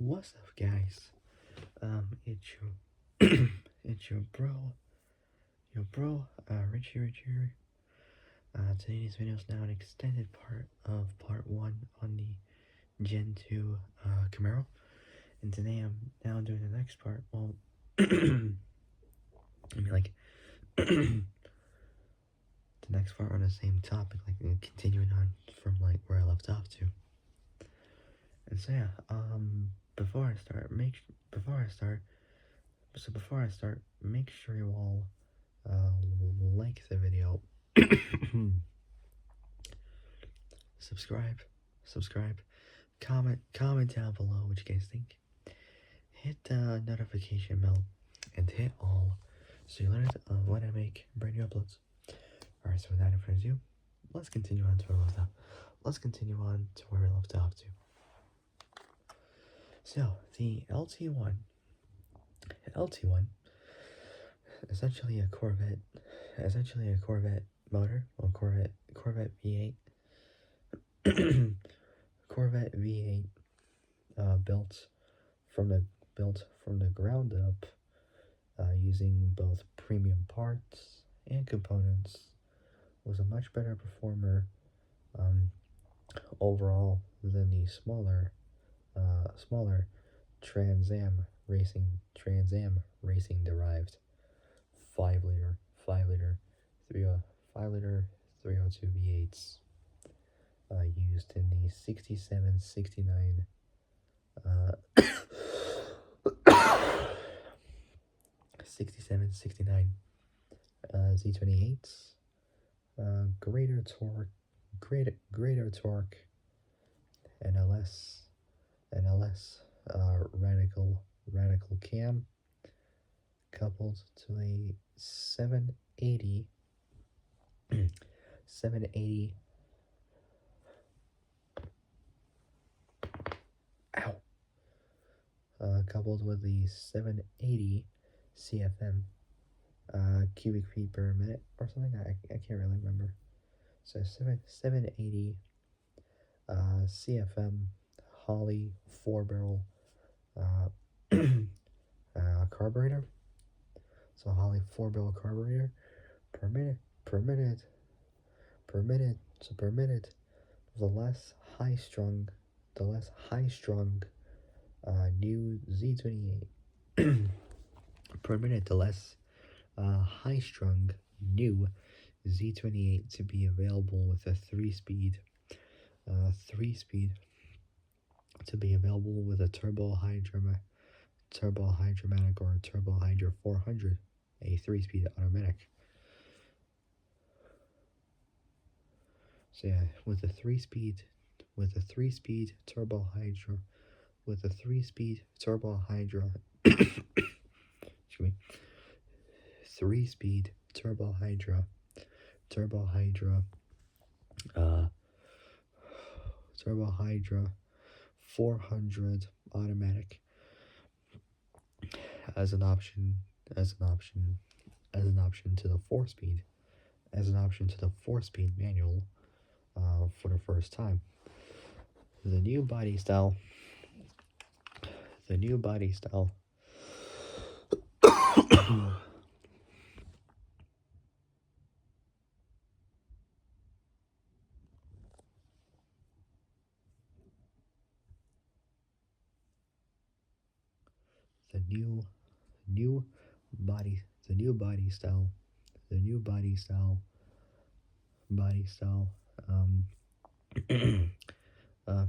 What's up, guys? It's your, it's your bro, Richie. Today's video is now an extended part of part 1 on the Gen 2, Camaro. And today I'm now doing the next part. Well, the next part on the same topic, continuing on from, where I left off to. And so, yeah, before I start, make sure you all like the video, subscribe, comment down below what you guys think, hit the notification bell, and hit all so you learn when I make brand new uploads. Alright, so without further ado, let's continue on to where we left off. To. So, the LT1, essentially a Corvette motor, or Corvette V8, Corvette V8, built from the ground up, using both premium parts and components, was a much better performer overall than the smaller Trans Am racing derived 5 liter 302 V8s used in the 67-69 Z28s. Greater torque, NLS, radical cam, coupled to a 780 coupled with the 780 CFM, cubic feet per minute or something. I can't really remember. So 780 CFM Holley 4-barrel carburetor. So Holley 4-barrel carburetor permitted the less high strung new Z28 permitted the less high strung new Z28 to be available with a 3-speed to be available with a turbo hydromatic or a turbo hydro 400, a 3-speed automatic. So yeah, with a 3-speed turbo hydro, excuse me, 3-speed turbo hydro 400 automatic as an option to the 4-speed manual for the first time. The new body style the new body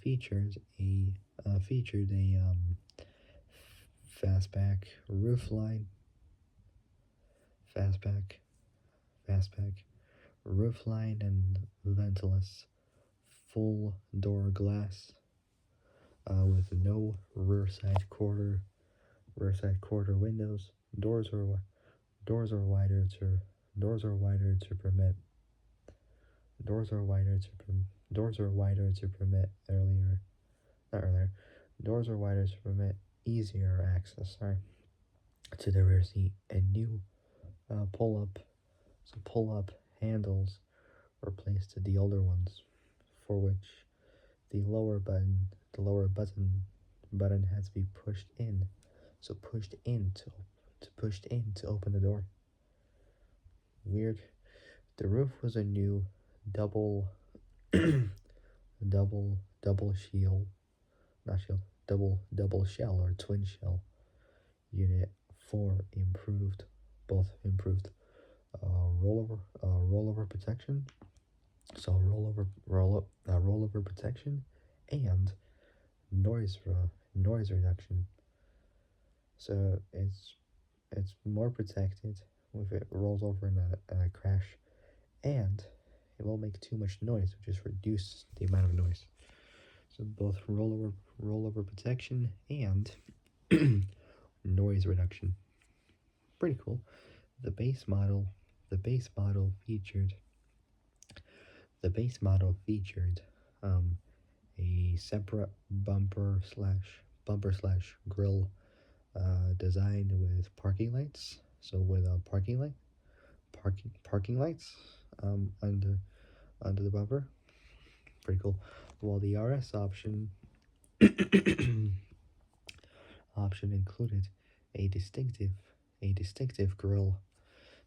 featured a fastback roofline and ventless full door glass, with no rear side quarter windows. Doors are wider to permit easier access to the rear seat, and new pull-up handles replaced the older ones, for which the lower button button has to be pushed in. So pushed in to open the door. Weird. The roof was a new double double shield, not shield, double shell or twin shell unit for improved rollover protection. So rollover protection and noise reduction. So it's more protected if it rolls over in a crash, and it won't make too much noise, which just reduce the amount of noise. So both rollover protection and noise reduction. Pretty cool. The base model featured um, a separate bumper slash grill designed with parking lights. So with a parking lights under the bumper. Pretty cool. While the RS option included a distinctive grille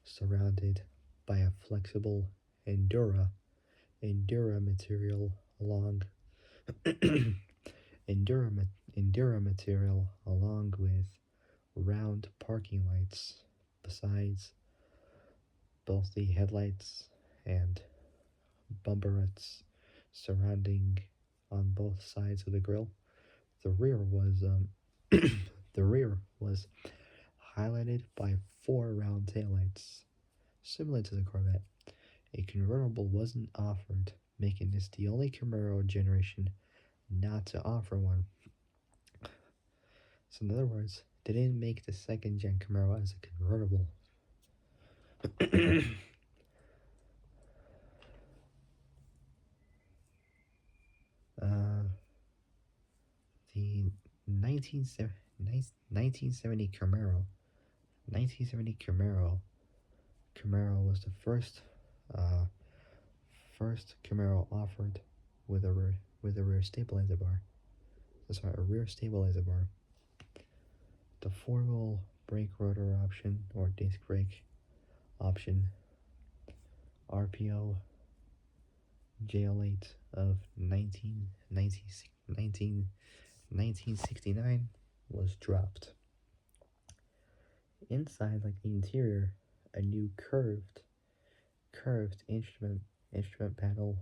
surrounded by a flexible Endura material along Endura material along with round parking lights besides both the headlights and bumperettes surrounding on both sides of the grille. The rear was the rear was highlighted by 4 round taillights, similar to the Corvette. A convertible wasn't offered, making this the only Camaro generation not to offer one. So in other words, they didn't make the second gen Camaro as a convertible. The 1970 Camaro was the first Camaro offered with a rear stabilizer bar. A rear stabilizer bar. The 4-wheel brake rotor option or disc brake option, RPO JL8 of 1969 was dropped. Inside, like the interior, a new curved instrument panel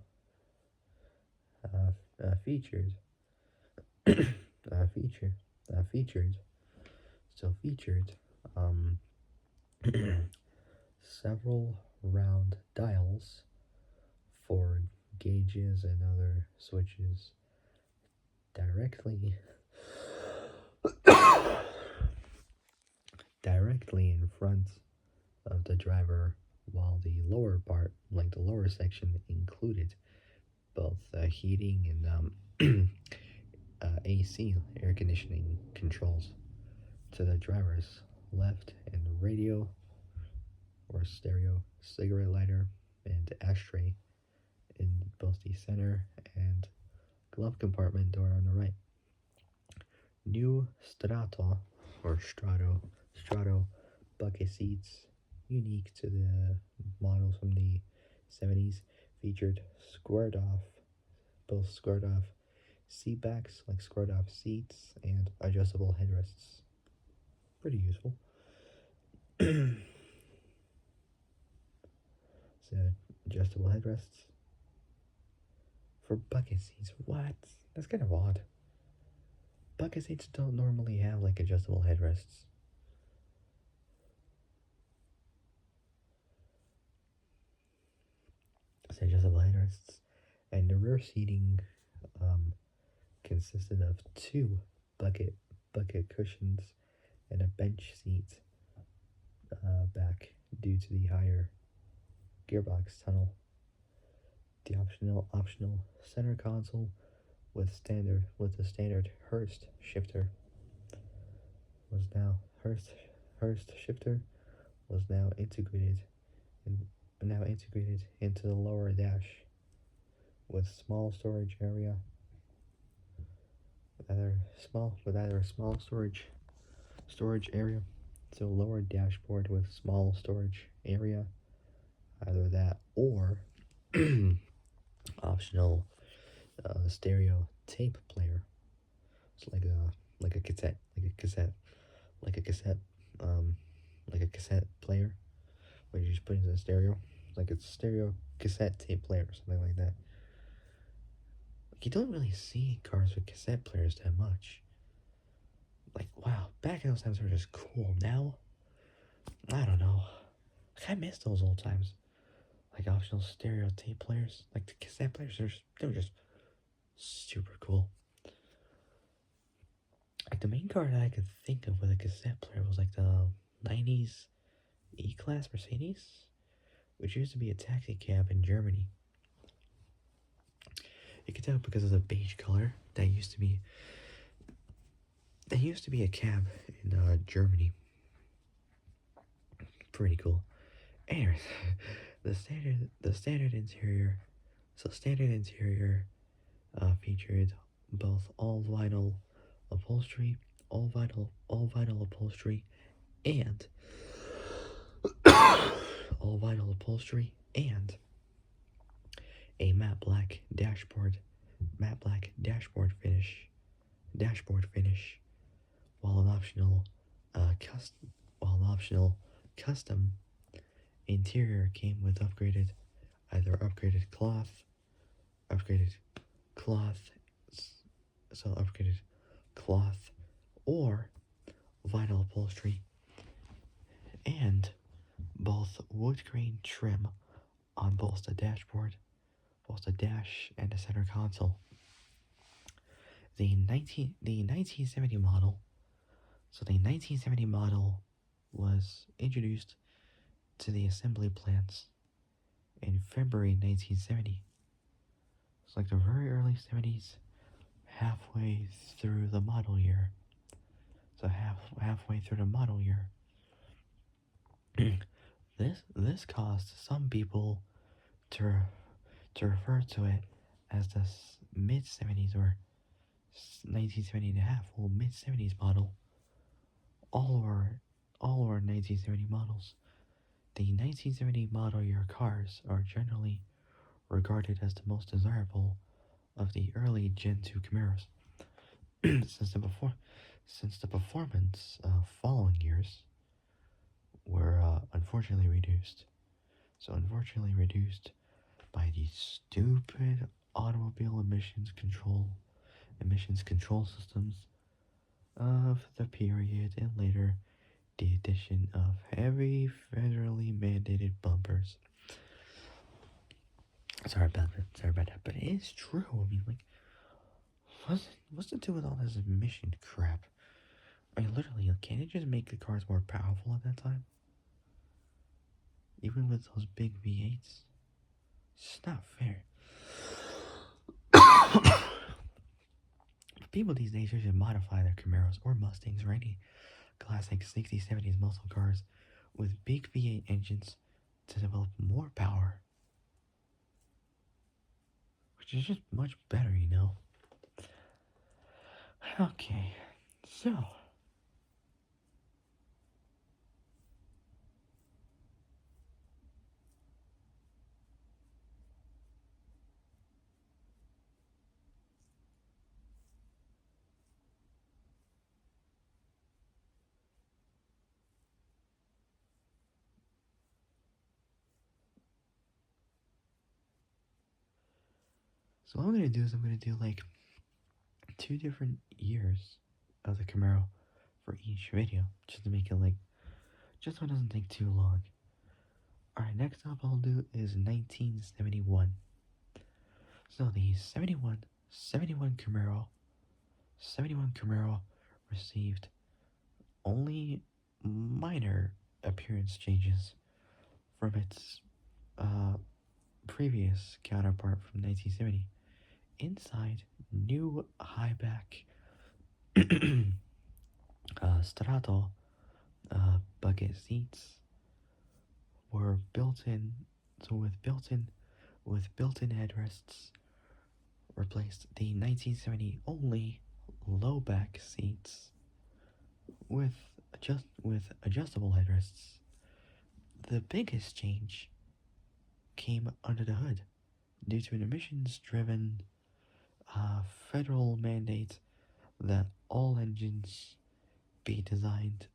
featured um, several round dials for gauges and other switches directly in front of the driver, while the lower part, like the lower section, included both heating and AC air conditioning controls to the driver's left, and radio or stereo, cigarette lighter, and ashtray in both the center and glove compartment door on the right. New Strato bucket seats, unique to the models from the 70s, featured squared off seat backs, like squared off seats, and adjustable headrests. Pretty useful. So, adjustable headrests for bucket seats. What? That's kind of odd. Bucket seats don't normally have like adjustable headrests. So adjustable headrests, and the rear seating consisted of 2 bucket cushions and a bench seat back due to the higher gearbox tunnel. The optional center console with the standard Hurst shifter was now integrated into the lower dash with small storage area Either a small storage area, so lower dashboard with small storage area, either that or optional stereo tape player. It's like a cassette, like a cassette, um, like a cassette player where you just put it in a stereo, like a stereo cassette tape player or something like that. Like you don't really see cars with cassette players that much. Like wow, back in those times they were just cool. Now, I don't know. Like I miss those old times. Like optional stereo tape players, like the cassette players. They were just super cool. Like the main car that I could think of with a cassette player was like the '90s E-Class Mercedes, which used to be a taxi cab in Germany. You can tell because of the beige color. That used to be a cab in Germany. Pretty cool. Anyways, the standard interior. So standard interior featured both all vinyl upholstery, all vinyl upholstery, and all vinyl upholstery, and a matte black dashboard finish, while an optional, while an optional custom interior came with upgraded upgraded cloth, upgraded cloth or vinyl upholstery, and both wood grain trim on both the dash and the center console. The 1970 model, so the 1970 model was introduced to the assembly plants in February 1970. It's like the very early 70s, halfway through the model year. So halfway through the model year. This caused some people to refer to it as the mid 70s or 1970 and a half, well, mid 70s model. All of our 1970 models. The 1970 model year cars are generally regarded as the most desirable of the early Gen 2 Camaros. Since the performance following years were unfortunately reduced. So unfortunately reduced by the stupid automobile emissions control systems of the period, and later the addition of heavy federally mandated bumpers. Sorry about that, but it is true. I mean, like, what's to do with all this emission crap? I mean, literally, can't it just make the cars more powerful at that time? Even with those big V8s? It's not fair. People these days should modify their Camaros or Mustangs or any classic 60s, 70s muscle cars with big V8 engines to develop more power. Which is just much better, you know? Okay, so what I'm gonna do is I'm gonna do like 2 different years of the Camaro for each video, just to make it like, just so it doesn't take too long. Alright, next up I'll do is 1971. So the 71 Camaro received only minor appearance changes from its previous counterpart from 1970. Inside, new high back Strato bucket seats were built in, so with built-in headrests replaced the 1970 only low back seats with adjustable headrests. The biggest change came under the hood due to an emissions-driven federal mandate that all engines be designed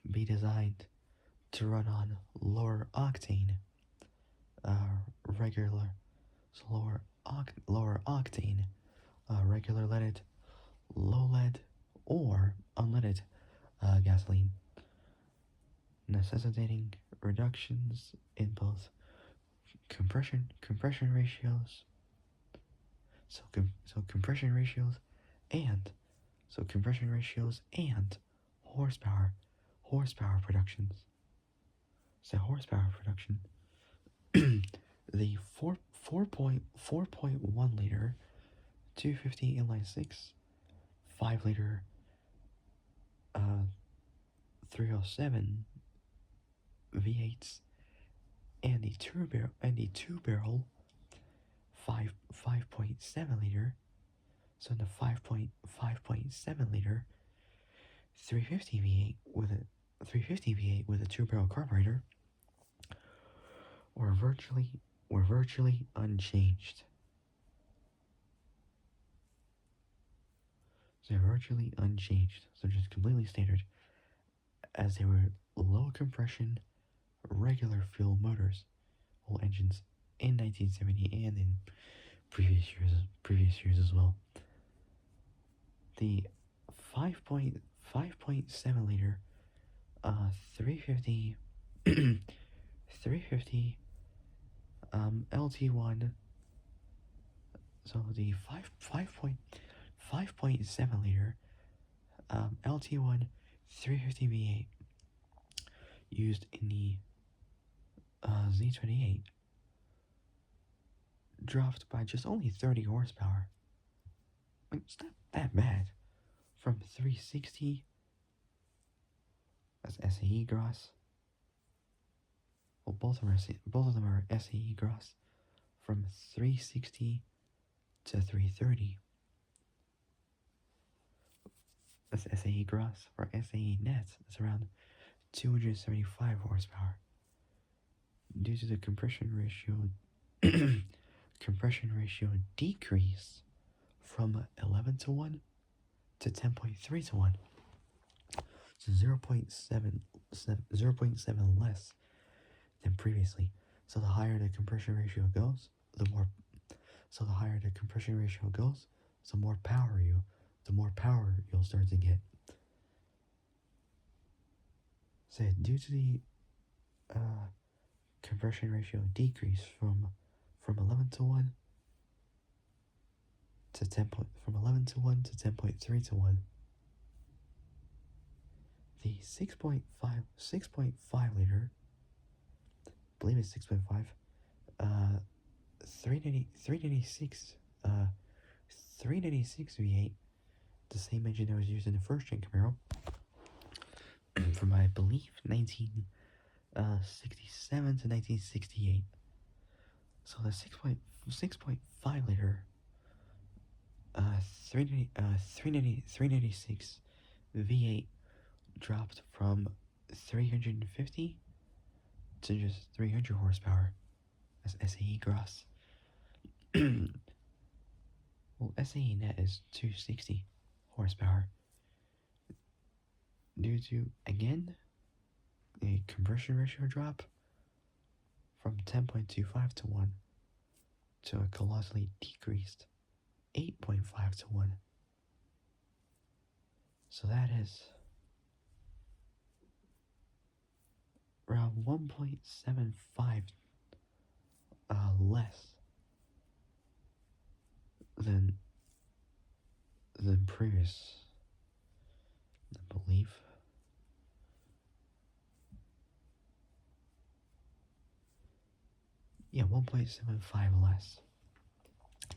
be designed to run on lower octane, regular, so lower octane, regular leaded, low lead, or unleaded gasoline, necessitating reductions in both compression ratios, so compression ratios and compression ratios and horsepower productions. So horsepower production. The 4.1 liter 250 inline 6, 5 liter 307 V8s, and the two barrel 5.7 liter. So the 5.7 liter 350 V8 with a 2-barrel carburetor were virtually unchanged. They're virtually unchanged, so just completely standard, as they were low compression, regular fuel motors, or engines in 1970 and in previous years as well. The 5.7 liter 350 350 LT1. So the 5.7 liter LT1 350 V8 used in the Z28 dropped by just only 30 horsepower. It's not that bad. From 360, that's SAE gross. Well, both of them are SAE gross. From 360 to 330. That's SAE gross. For SAE net, it's around 275 horsepower. Due to the compression ratio decrease from 11 to 1 to 10.3 to 1. So 0.7 less than previously. So the higher the compression ratio goes, the more power you'll start to get. So due to the compression ratio decrease from 11 to 1 to 10.3 to 1. The 6.5 liter, I believe it's 6.5, 396 V8, the same engine that was used in the first gen Camaro, from I believe 1967 to 1968. So the 6.5 liter 396 V8 dropped from 350 to just 300 horsepower as SAE gross. Well, SAE net is 260 horsepower due to, again, a compression ratio drop from 10.25 to 1 to a colossally decreased 8.5 to 1. So that is around 1.75 less than previous, I believe. Yeah, 1.75 less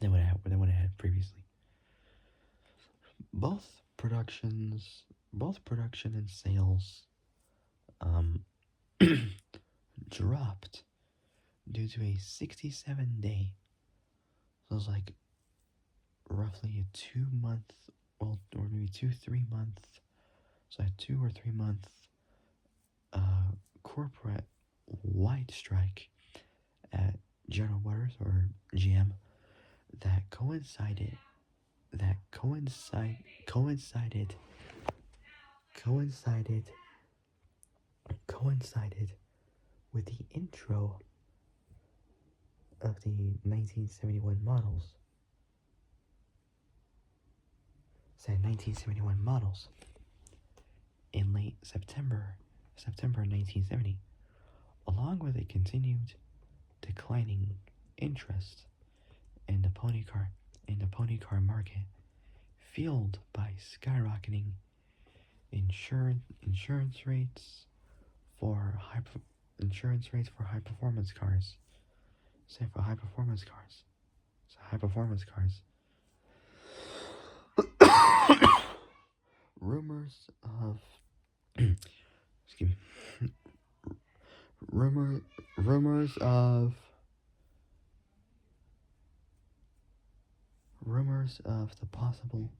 than what I had previously. Both production and sales dropped due to a 67-day. So it was like roughly a 2 month, well, or maybe 2 3 month, so a 2 or 3 month corporate wide strike at General Motors or GM that coincided with the intro of the 1971 models. Said 1971 models in late September 1970, along with a continued declining interest in the pony car market, fueled by skyrocketing insurance rates for high performance cars. Say for high performance cars. So high performance cars. Rumors of excuse me. Rumors of the possible